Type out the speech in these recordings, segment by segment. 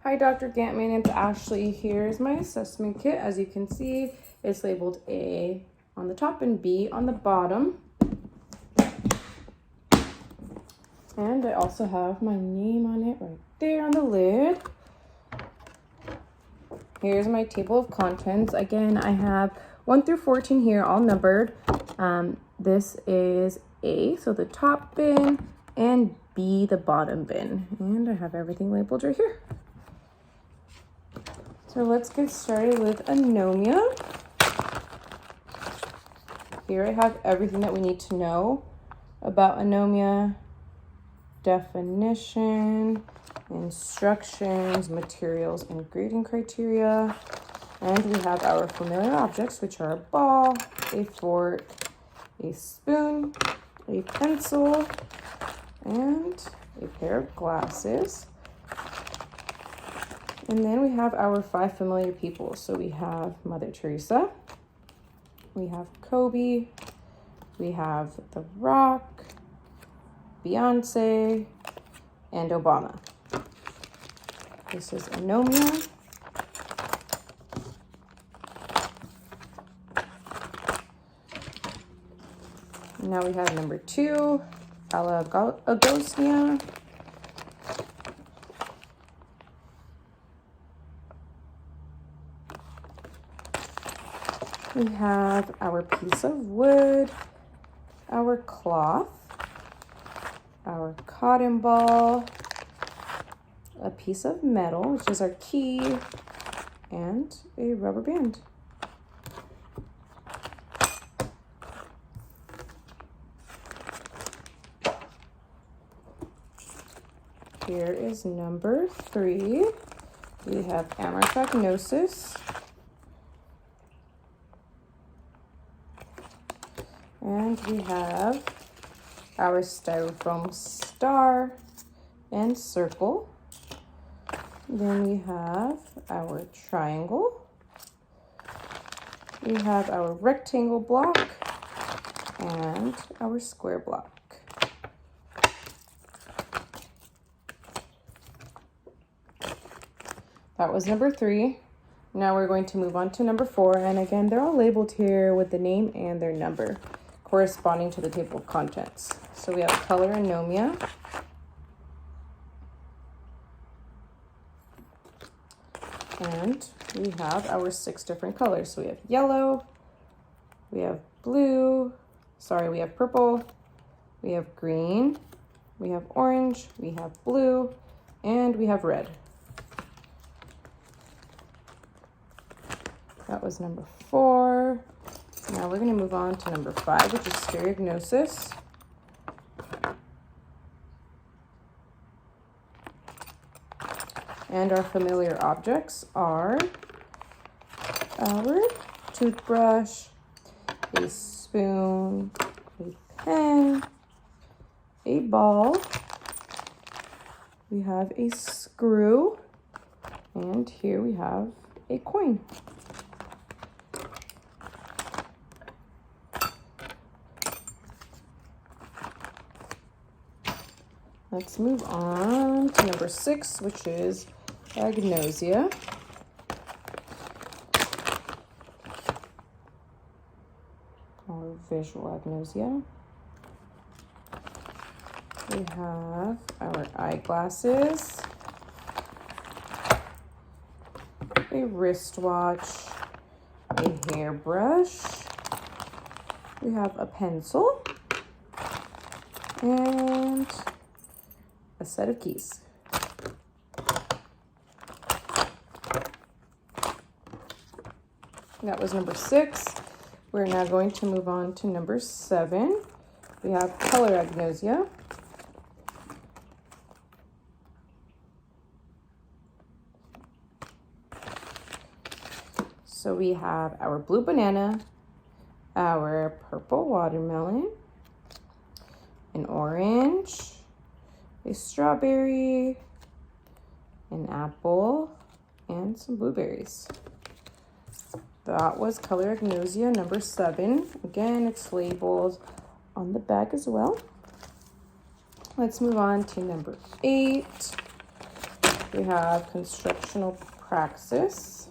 Hi, Dr. Gant. My name's Ashley. Here's my assessment kit. As you can see, it's labeled A on the top and B on the bottom. And I also have my name on it right there on the lid. Here's my table of contents. Again, I have 1 through 14 here, all numbered. This is A, so the top bin, and B, the bottom bin. And I have everything labeled right here. So let's get started with anomia. Here I have everything that we need to know about anomia: definition, instructions, materials, and grading criteria. And we have our familiar objects, which are a ball, a fork, a spoon, a pencil, and a pair of glasses. And then we have our 5 familiar people. So we have Mother Teresa, we have Kobe, we have The Rock, Beyonce, and Obama. This is anomia. Now we have number 2, alagosnia. We have our piece of wood, our cloth, our cotton ball, a piece of metal, which is our key, and a rubber band. Here is number 3. We have amorphagnosis. And we have our styrofoam star and circle. Then we have our triangle. We have our rectangle block and our square block. That was number 3. Now we're going to move on to number 4. And again, they're all labeled here with the name and their number corresponding to the table of contents. So we have color anomia. And we have our 6 different colors. So we have yellow, we have blue, we have purple, we have green, we have orange, we have blue, and we have red. That was number 4. Now we're going to move on to number 5, which is stereognosis. And our familiar objects are our toothbrush, a spoon, a pen, a ball, we have a screw, and here we have a coin. Let's move on to number 6, which is agnosia. Or visual agnosia. We have our eyeglasses, a wristwatch, a hairbrush, we have a pencil, and a set of keys. That was number 6. We're now going to move on to number 7. We have color agnosia. So we have our blue banana, our purple watermelon, an orange, a strawberry, an apple, and some blueberries. That was color agnosia number 7. Again, it's labeled on the back as well. Let's move on to number 8. We have Constructional Praxis.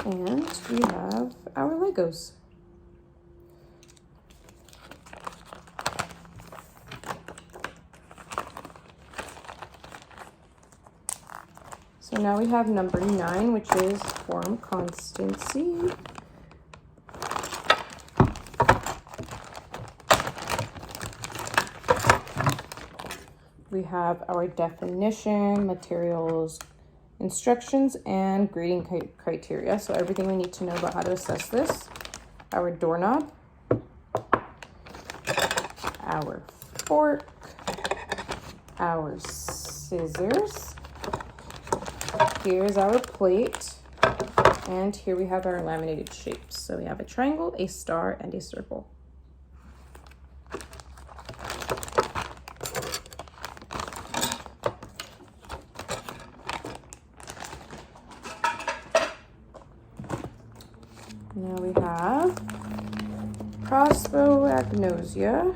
And we have our Legos. So now we have number 9, which is form constancy. We have our definition, materials, instructions, and grading criteria. So everything we need to know about how to assess this. Our doorknob, our fork, our scissors. Here's our plate. And here we have our laminated shapes. So we have a triangle, a star, and a circle. Now we have prosopagnosia.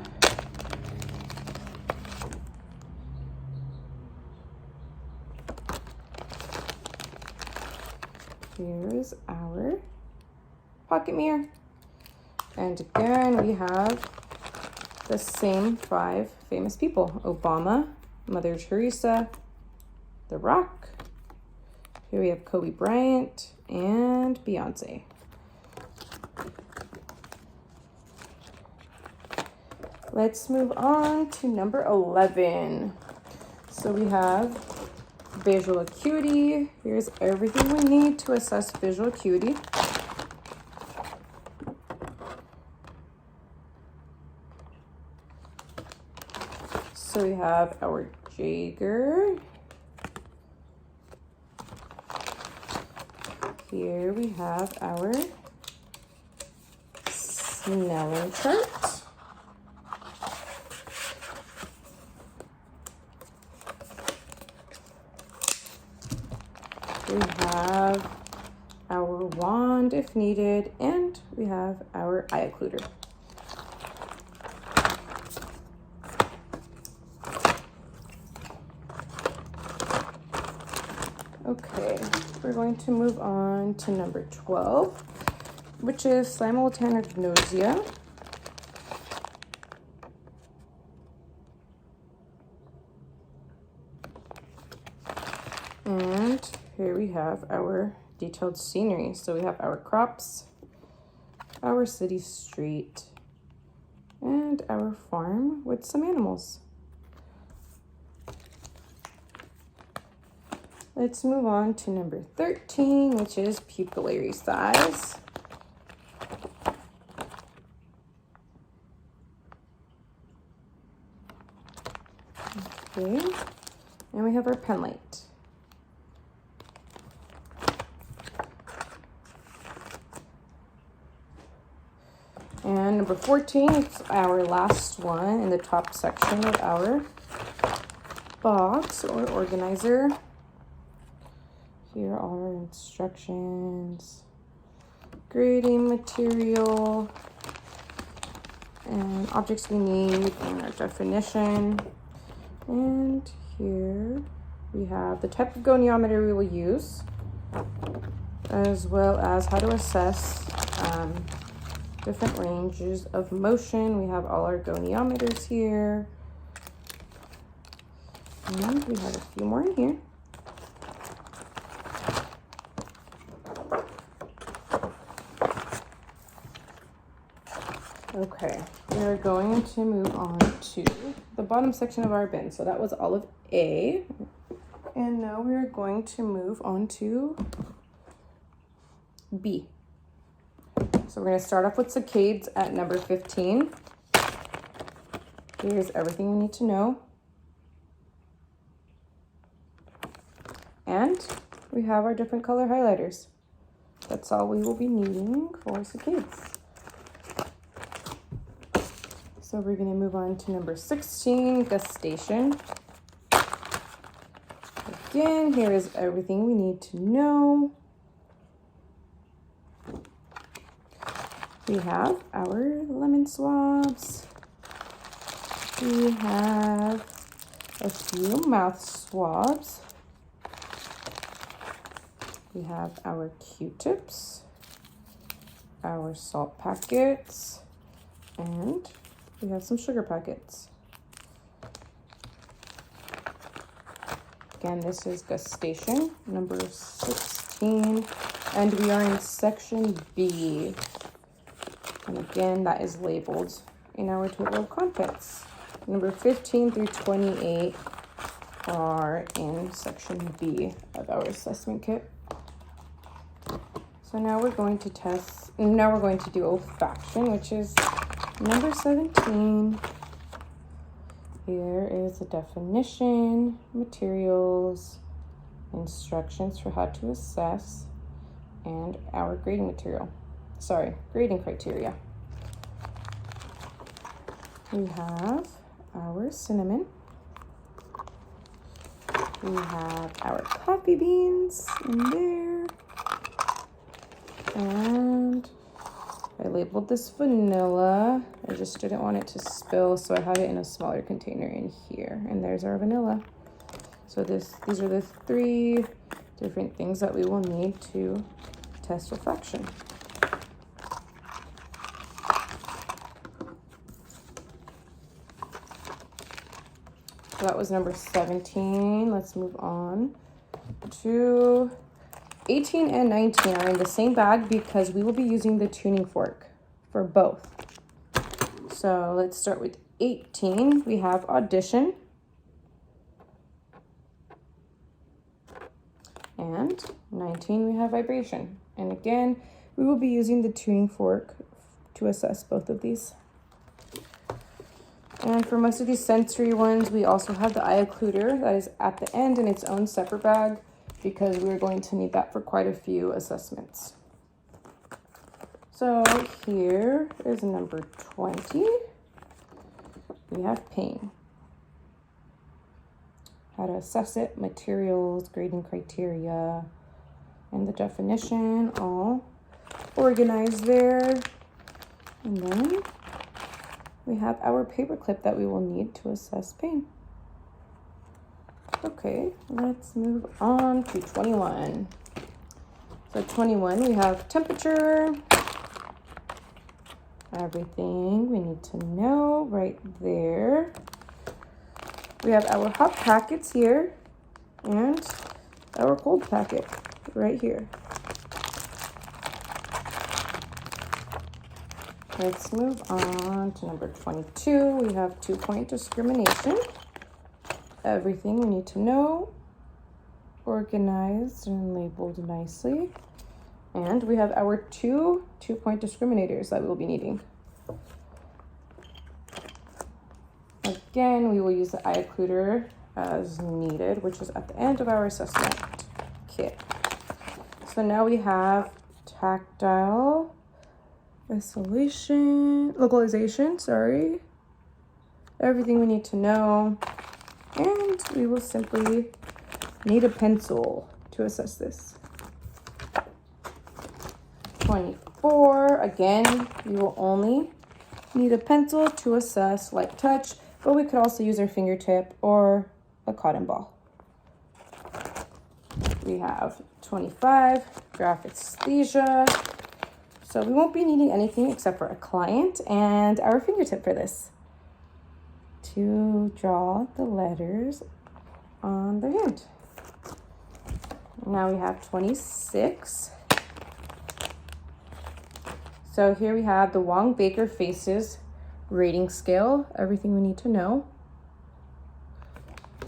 Here's our pocket mirror. And again, we have the same 5 famous people: Obama, Mother Teresa, The Rock. Here we have Kobe Bryant and Beyonce. Let's move on to number 11. So we have visual acuity. Here's everything we need to assess visual acuity. So we have our Jaeger. Here we have our Snellen chart. We have our wand if needed, and we have our eye occluder. Okay, we're going to move on to number 12, which is simultanagnosia. And here we have our detailed scenery. So we have our crops, our city street, and our farm with some animals. Let's move on to number 13, which is pupillary size. Okay, and we have our pen light. And number 14, it's our last one in the top section of our box or organizer. Here are our instructions, grading material, and objects we need, and our definition. And here we have the type of goniometer we will use, as well as how to assess different ranges of motion. We have all our goniometers here. And we have a few more in here. Okay, we're going to move on to the bottom section of our bin. So that was all of A. And now we're going to move on to B. So we're going to start off with saccades at number 15. Here's everything we need to know. And we have our different color highlighters. That's all we will be needing for saccades. So we're going to move on to number 16, gustation. Again, here is everything we need to know. We have our lemon swabs, We have a few mouth swabs. We have our Q-tips, our salt packets, and we have some sugar packets. Again, this is gustation number 16, and we are in section B. And again, that is labeled in our table of contents. Number 15 through 28 are in section B of our assessment kit. So now we're going to do olfaction, which is number 17. Here is the definition, materials, instructions for how to assess, and our grading criteria. We have our cinnamon. We have our coffee beans in there. And I labeled this vanilla. I just didn't want it to spill, so I have it in a smaller container in here. And there's our vanilla. So these are the 3 different things that we will need to test olfaction. So that was number 17. Let's move on to 18 and 19 are in the same bag because we will be using the tuning fork for both. So let's start with 18. We have audition. And 19, we have vibration. And again, we will be using the tuning fork to assess both of these. And for most of these sensory ones, we also have the eye occluder that is at the end in its own separate bag, because we're going to need that for quite a few assessments. So here is number 20. We have pain. How to assess it, materials, grading criteria, and the definition all organized there. And then we have our paper clip that we will need to assess pain. Okay, let's move on to 21. So 21, we have temperature, everything we need to know right there. We have our hot packets here and our cold packet right here. Let's move on to number 22. We have 2-point discrimination. Everything we need to know, organized and labeled nicely. And we have our 2-point discriminators that we'll be needing. Again, we will use the eye occluder as needed, which is at the end of our assessment kit. So now we have tactile localization, everything we need to know. And we will simply need a pencil to assess this. 24, again, we will only need a pencil to assess light touch, but we could also use our fingertip or a cotton ball. We have 25, graphesthesia. So we won't be needing anything except for a client and our fingertip for this, to draw the letters on the hand. Now we have 26. So here we have the Wong-Baker Faces rating scale, everything we need to know.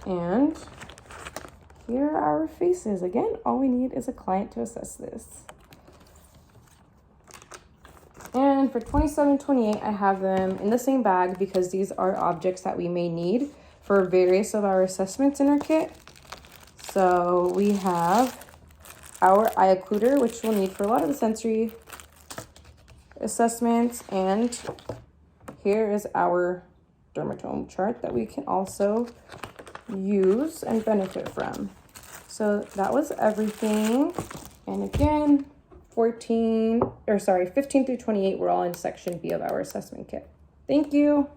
And here are our faces. Again, all we need is a client to assess this. And for 27, 28, I have them in the same bag because these are objects that we may need for various of our assessments in our kit. So we have our eye occluder, which we'll need for a lot of the sensory assessments. And here is our dermatome chart that we can also use and benefit from. So that was everything. And again, 15 through 28, we're all in section B of our assessment kit. Thank you.